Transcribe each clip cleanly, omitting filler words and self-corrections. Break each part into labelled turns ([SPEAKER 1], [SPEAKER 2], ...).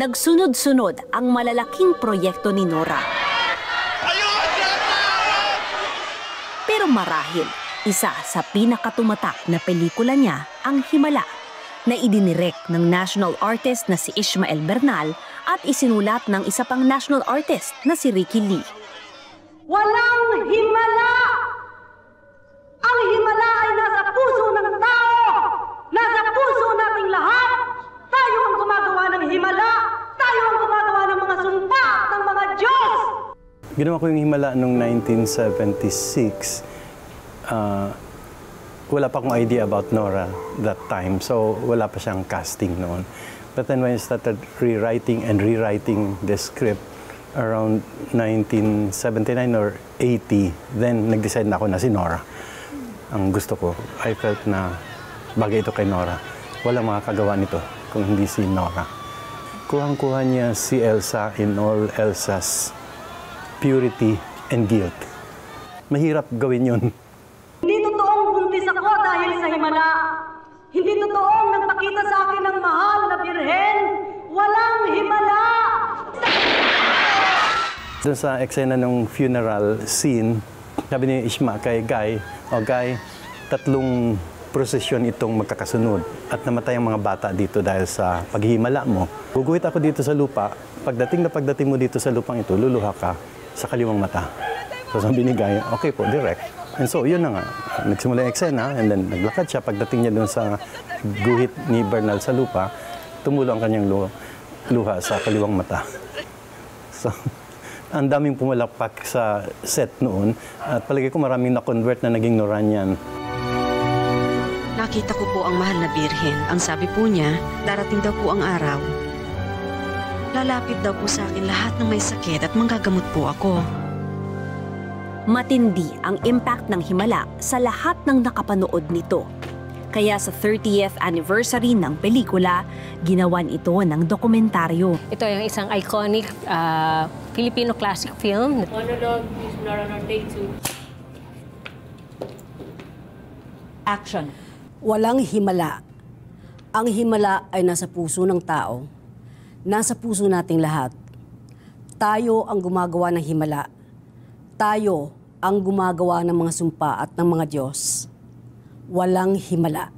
[SPEAKER 1] Nagsunod-sunod ang malalaking proyekto ni Nora. Pero marahil, isa sa pinakatumatak na pelikula niya ang Himala, na idinirect ng national artist na si Ishmael Bernal at isinulat ng isa pang national artist na si Ricky Lee.
[SPEAKER 2] Walang himala! Ang himala ay nasa puso ng tao! Nasa puso nating lahat! Tayo ang gumagawa ng himala! Tayo ang gumagawa ng mga sumpa ng mga Diyos!
[SPEAKER 3] Ginawa ko yung Himala noong 1976. Wala pa akong idea about Nora that time, so wala pa siyang casting noon. But then when I started rewriting the script around 1979 or 80, then nag-decide na ako na si Nora. Ang gusto ko, I felt na bagay ito kay Nora. Walang makakagawa nito kung hindi si Nora. Kuhang-kuha niya si Elsa in all Elsa's purity and guilt. Mahirap gawin yun.
[SPEAKER 2] Hindi totoong buntis ako dahil sa himala. Hindi totoong nagpakita sa akin ng mahal na birhen. Walang himala!
[SPEAKER 3] Doon sa eksena ng funeral scene, sabi ni Ishma kay Guy, Guy, 3 prosesyon itong magkakasunod at namatay ang mga bata dito dahil sa paghihimala mo. Guguhit ako dito sa lupa. Pagdating mo dito sa lupang ito, luluha ka sa kaliwang mata. So sabi ni Guy, okay po, direct. And so, yun na nga. Nagsimula yung eksena, and then naglakad siya. Pagdating niya doon sa guhit ni Bernal sa lupa, tumulo ang kanyang luha sa kaliwang mata. So, ang daming pumalakpak sa set noon, at palagi ko maraming na-convert na naging Noranian.
[SPEAKER 4] Nakita ko po ang mahal na birhen. Ang sabi po niya, darating daw po ang araw. Lalapit daw po sa akin lahat ng may sakit at manggagamot po ako.
[SPEAKER 1] Matindi ang impact ng Himala sa lahat ng nakapanood nito. Kaya sa 30th anniversary ng pelikula, ginawan ito ng dokumentaryo.
[SPEAKER 5] Ito yung isang iconic Filipino classic film.
[SPEAKER 6] Monologue is Nora Take 2.
[SPEAKER 7] Action. Walang himala. Ang himala ay nasa puso ng tao. Nasa puso nating lahat. Tayo ang gumagawa ng himala. Tayo ang gumagawa ng mga sumpa at ng mga Diyos. Walang himala.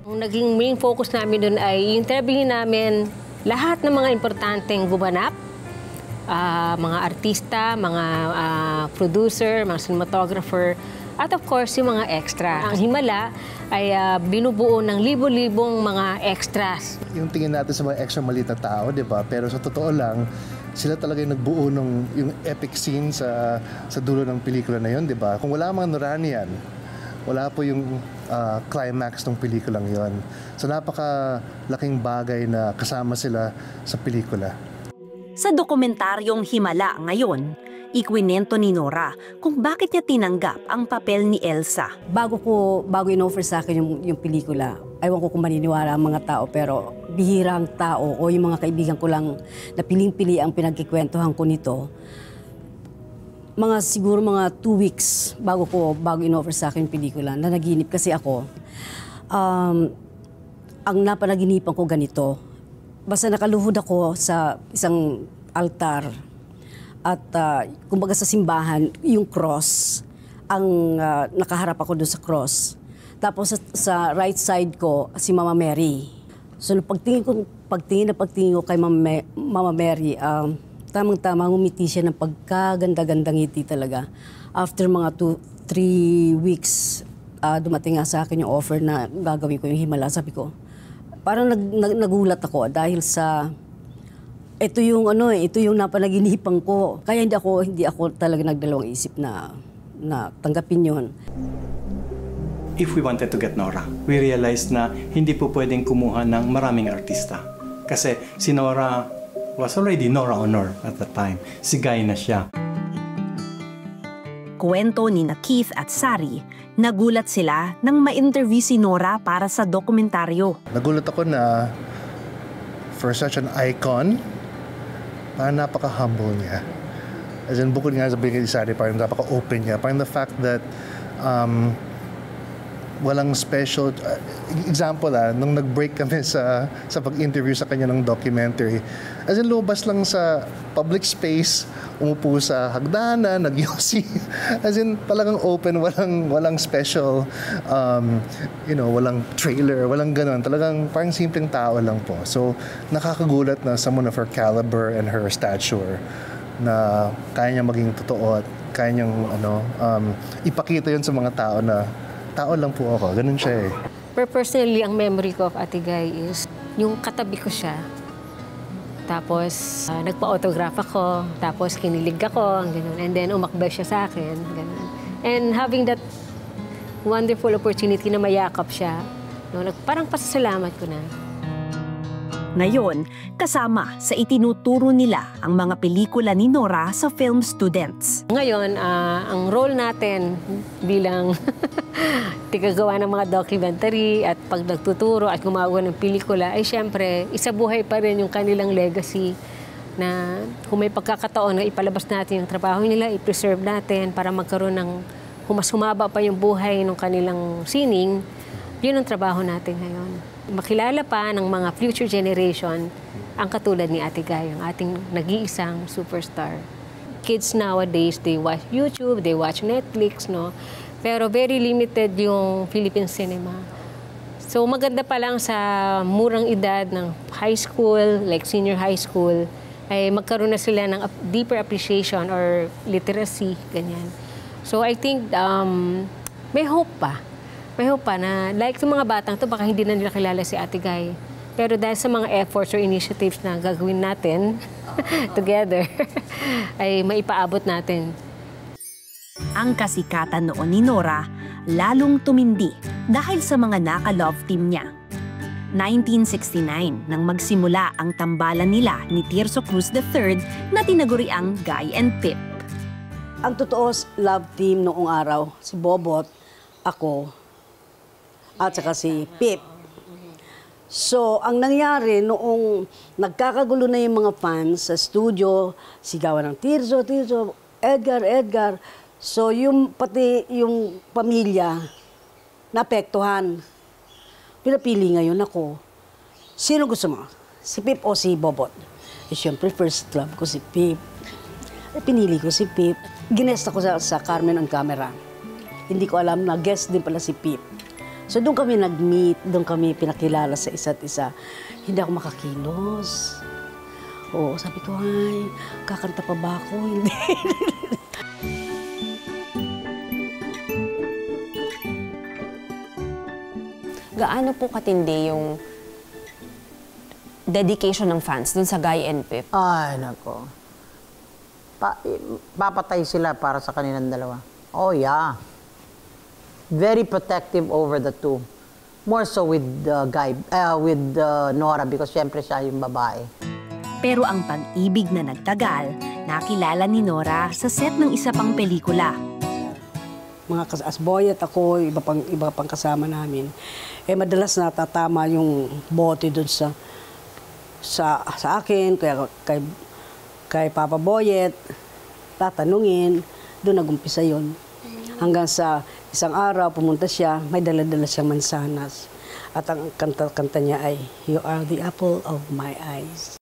[SPEAKER 5] Ang naging main focus namin doon ay interviewin namin lahat ng mga importanteng gumanap, mga artista, mga producer, mga cinematographer, at of course, yung mga extra. Ang Himala ay binubuo ng libo-libong mga extras.
[SPEAKER 8] Yung tingin natin sa mga extra maliit na tao, di ba? Pero sa totoo lang, sila talaga yung nagbuo ng yung epic scene sa dulo ng pelikula na yun, di ba? Kung wala mga Noranian, wala po yung climax ng pelikulang yon. So napakalaking bagay na kasama sila sa pelikula.
[SPEAKER 1] Sa dokumentaryong Himala ngayon, ikwinento ni Nora kung bakit niya tinanggap ang papel ni Elsa.
[SPEAKER 7] Bago in-offer sa akin yung pelikula, ewan ko kung maniniwala ang mga tao, pero bihirang tao o yung mga kaibigan ko lang na piling-pili ang pinagkikwentuhan ko nito. Siguro mga 2 weeks bago in-offer sa akin yung pelikula, nanaginip kasi ako. Ang napanaginipan ko ganito, basta nakaluhod ako sa isang altar at kumbaga sa simbahan, yung cross, ang nakaharap ako doon sa cross. Tapos sa right side ko, si Mama Mary. So pagtingin ko kay Mama Mary, tamang-tamang umiti siya ng pagkaganda-gandang ngiti talaga. After mga 2-3 weeks, dumating nga sa akin yung offer na gagawin ko yung Himala. Sabi ko, parang nagulat ako dahil sa ito yung napanaginipan ko. Kaya hindi ako talaga nagdalawang isip na tanggapin yon.
[SPEAKER 3] If we wanted to get Nora, we realized na hindi po pwedeng kumuha ng maraming artista. Kasi si Nora was already Nora Honor at that time. Si Guy na siya.
[SPEAKER 1] Kwento ni Keith at Sari, nagulat sila nang ma-interview si Nora para sa dokumentaryo.
[SPEAKER 8] Nagulat ako na for such an icon, parang napaka-humble niya. As in, bukod nga sa bigay ni Sari, parang napaka-open niya. Parang the fact that walang special. Example nung nag-break kami sa pag-interview sa kanya ng documentary, as in lumabas lang sa public space, umupo sa hagdanan, nag-yosi. As in talagang open, walang special, walang trailer, walang ganun. Talagang parang simpleng tao lang po. So nakakagulat na someone of her caliber and her stature na kaya niya maging totoo at kaya niyang ipakita yun sa mga tao na tao lang po ako. Ganun siya eh.
[SPEAKER 5] Pero personally, ang memory ko of Ate Guy is yung katabi ko siya. Tapos, nagpa-autograph ako. Tapos, kinilig ako. Ganun. And then, umakbay siya sa akin. Ganun. And having that wonderful opportunity na mayakap siya, parang pasasalamat ko na.
[SPEAKER 1] Ngayon, kasama sa itinuturo nila ang mga pelikula ni Nora sa film students.
[SPEAKER 5] Ngayon, ang role natin bilang tigagawa ng mga documentary at pag nagtuturo at gumagawa ng pelikula ay siyempre, isabuhay pa rin yung kanilang legacy na kung may pagkakataon na ipalabas natin yung trabaho nila, i-preserve natin para magkaroon ng mas humaba pa yung buhay ng kanilang sining, yun ang trabaho natin ngayon. Makilala pa ng mga future generation ang katulad ni Ate Guy, ang ating nag-iisang superstar. Kids nowadays, they watch YouTube, they watch Netflix, no? Pero very limited yung Philippine cinema. So maganda pa lang sa murang edad ng high school, like senior high school, ay magkaroon na sila ng deeper appreciation or literacy, ganyan. So I think may hope pa. May hope pa na, like yung mga batang to, baka hindi na nila kilala si Ate Guy. Pero dahil sa mga efforts or initiatives na gagawin natin together, ay maipaabot natin.
[SPEAKER 1] Ang kasikatan noon ni Nora lalong tumindi dahil sa mga naka-love team niya. 1969 nang magsimula ang tambalan nila ni Tirso Cruz III na tinaguriang Guy and Pip.
[SPEAKER 7] Ang totoo love team noong araw, si Bobot, ako, at saka si Pip. So, ang nangyari noong nagkakagulo na yung mga fans sa studio, sigawan ng Tirso, Edgar. So, pati yung pamilya, naapektuhan. Pinapili ngayon ako. Sino gusto mo? Si Pip o si Bobot? Eh, syempre, first love ko si Pip. Pinili ko si Pip. Ginest ako sa Carmen on Camera. Hindi ko alam na guest din pala si Pip. So doon kami nag-meet, doon kami pinakilala sa isa't isa. Hindi ako makakilos. Oo, sabi ko, ay, kakanta pa ba ako? Hindi.
[SPEAKER 9] Gaano po katindi yung dedication ng fans dun sa Guy and Pip?
[SPEAKER 10] Ay, nako. Papatay sila para sa kanilang dalawa. Oh, yeah. Very protective over the two. More so with Nora because syempre siya yung babae.
[SPEAKER 1] Pero ang pag-ibig na nagtagal, nakilala ni Nora sa set ng isa pang pelikula.
[SPEAKER 7] Mga asboy at ako, iba pang kasama namin, eh madalas natatama yung bote doon sa akin, kay Papa Boyet, tatanungin, doon nagumpisa yon. Hanggang sa isang araw, pumunta siya, may dala-dala siyang mansanas. At ang kanta niya ay, "You are the apple of my eyes."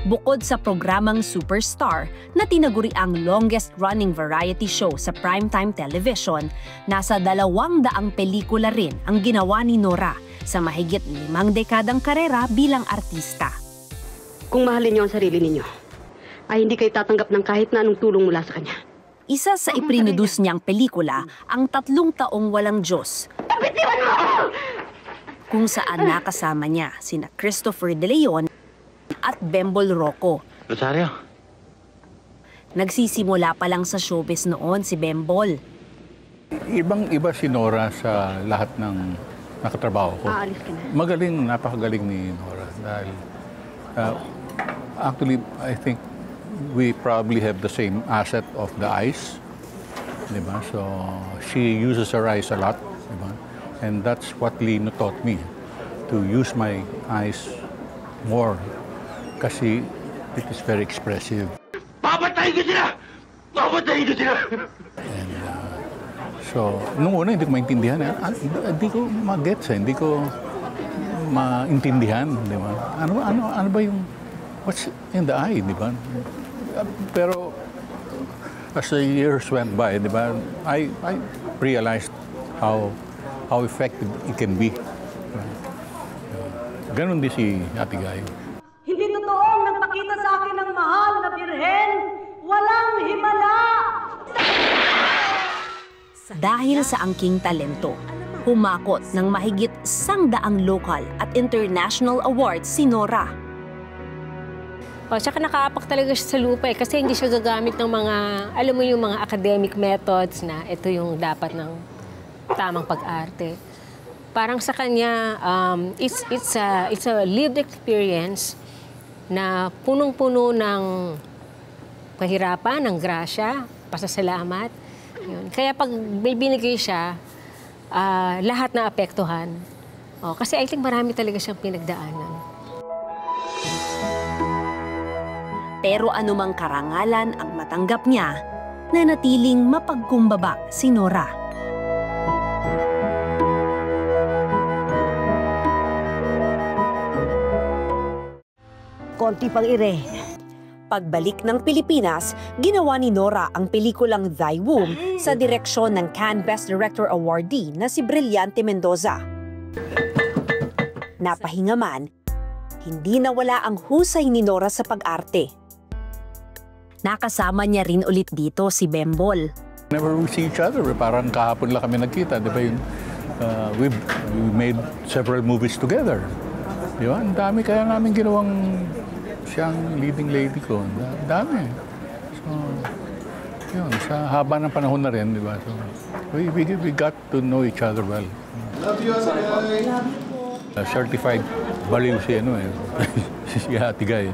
[SPEAKER 1] Bukod sa programang Superstar na tinaguri ang longest-running variety show sa primetime television, nasa 200 pelikula rin ang ginawa ni Nora sa mahigit 5 dekadang karera bilang artista.
[SPEAKER 11] Kung mahalin niyo ang sarili ninyo, ay hindi kayo tatanggap ng kahit na anong tulong mula sa kanya.
[SPEAKER 1] Isa sa iprinuduce niyang pelikula ang 3 taong walang Diyos, kung saan nakasama niya sina Christopher De Leon at Bembol Rocco.
[SPEAKER 12] Rosario?
[SPEAKER 1] Nagsisimula pa lang sa showbiz noon si Bembol.
[SPEAKER 12] Ibang-iba si Nora sa lahat ng nakatrabaho ko.
[SPEAKER 11] Aalis ka na.
[SPEAKER 12] Magaling, napakagaling ni Nora. Dahil, actually, I think we probably have the same asset of the eyes. Diba? So, she uses her eyes a lot. Diba? And that's what Lino taught me, to use my eyes more. Kasi it is very expressive.
[SPEAKER 13] Papatayin ko sila! Papatayin ko sila!
[SPEAKER 12] And So, nung una, hindi ko maintindihan. Hindi ko mag-gets, hindi ko maintindihan, di ba? Ano ba yung, what's in the eye, di ba? Pero, as the years went by, di ba, I realized how effective it can be. Ganon din si Ate Guy.
[SPEAKER 2] Hindi totoong nagpakita sa akin ng mahal na birhen. Walang himala!
[SPEAKER 1] Dahil sa angking talento, humakot ng mahigit 100 local at international awards si Nora.
[SPEAKER 5] Tsaka nakaapak talaga siya sa lupa kasi hindi siya gagamit ng mga, alam mo yung mga academic methods na ito yung dapat ng tamang pag-arte. Parang sa kanya, it's a lived experience na punong-puno ng kahirapan, ng grasya, pasasalamat. Yun. Kaya pag binigay siya, lahat na apektuhan. Kasi I think marami talaga siyang pinagdaanan.
[SPEAKER 1] Pero anumang karangalan ang matanggap niya, nanatiling mapagkumbaba si Nora.
[SPEAKER 7] Konti pang ire.
[SPEAKER 1] Pagbalik ng Pilipinas, ginawa ni Nora ang pelikulang Thy Womb sa direksyon ng Cannes Best Director awardee na si Brillante Mendoza. Napahinga man, hindi nawala ang husay ni Nora sa pag-arte. Nakasama niya rin ulit dito si Bembol.
[SPEAKER 12] Whenever we see each other, parang kahapon lang kami nagkita, di ba yun? We made several movies together. Di ba? Ang dami kaya namin ginawang siyang leading lady ko. Ang dami. So, yun, sa haba ng panahon na rin, di ba? So, we got to know each other well.
[SPEAKER 8] Love you, Ate Guy.
[SPEAKER 12] Certified baliw si si Ate Guy.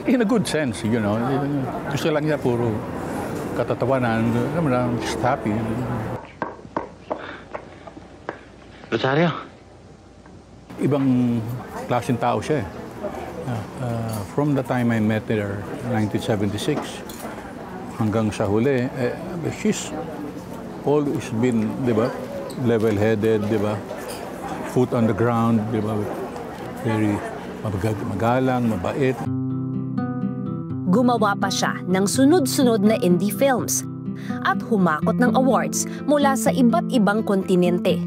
[SPEAKER 12] In a good sense, you know. Gusto lang niya puro katatawanan. Just happy.
[SPEAKER 13] Rosario?
[SPEAKER 12] Ibang klaseng tao siya eh. From the time I met her, 1976, hanggang sa huli, she's always been, di ba, level-headed, di ba, foot on the ground, di ba, very magalang, mabait.
[SPEAKER 1] Gumawa pa siya ng sunod-sunod na indie films at humakot ng awards mula sa iba't ibang kontinente.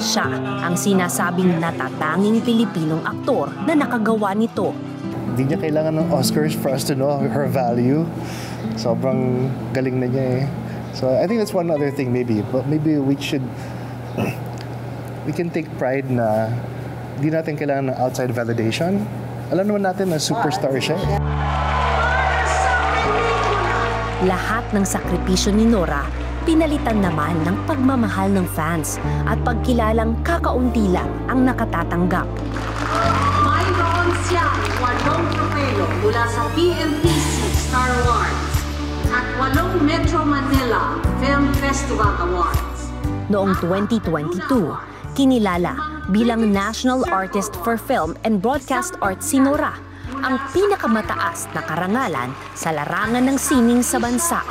[SPEAKER 1] Siya ang sinasabing natatanging Pilipinong aktor na nakagawa nito.
[SPEAKER 8] Hindi niya kailangan ng Oscars for us to know her value. Sobrang galing na niya eh. So I think that's one other thing maybe. But maybe we can take pride na hindi natin kailangan ng outside validation. Alam naman natin na superstar siya.
[SPEAKER 1] Lahat ng sakripisyo ni Nora, pinalitan naman ng pagmamahal ng fans at pagkilalang kakaunti lang ang nakatatanggap.
[SPEAKER 2] Mayroon siyang 8 trofeo mula sa PMPC Star Awards at 8 Metro Manila Film Festival Awards.
[SPEAKER 1] Noong 2022, kinilala bilang National Artist for Film and Broadcast Arts si Nora, ang pinakamataas na karangalan sa larangan ng sining sa bansa.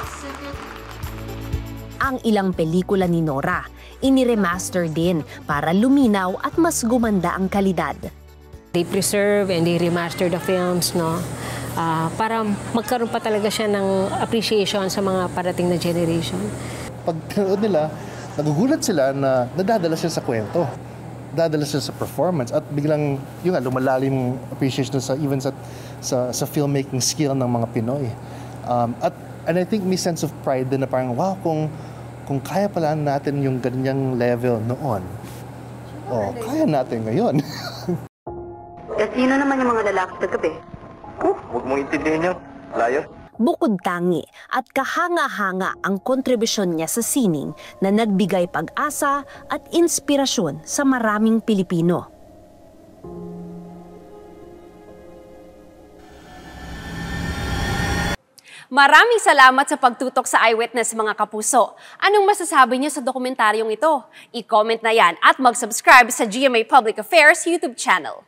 [SPEAKER 1] Ang ilang pelikula ni Nora, iniremaster din para luminaw at mas gumanda ang kalidad.
[SPEAKER 5] They preserve and they remaster the films, no? Para magkaroon pa talaga siya ng appreciation sa mga parating na generation.
[SPEAKER 8] Pag pinanood nila, nagugulat sila na nadadala siya sa kwento. Dadala siya sa performance at biglang yung lumalalim appreciation sa even sa filmmaking skill ng mga Pinoy. And I think may sense of pride din na parang wow, kung kaya pala natin yung ganyang level noon, kaya natin ngayon.
[SPEAKER 11] Eh, sino naman yung mga lalaki sa gabi?
[SPEAKER 13] Huwag mong intindihin yun. Layo.
[SPEAKER 1] Bukod tangi at kahanga-hanga ang kontribusyon niya sa sining na nagbigay pag-asa at inspirasyon sa maraming Pilipino.
[SPEAKER 14] Maraming salamat sa pagtutok sa Eyewitness mga kapuso. Anong masasabi niyo sa dokumentaryong ito? I-comment na yan at mag-subscribe sa GMA Public Affairs YouTube channel.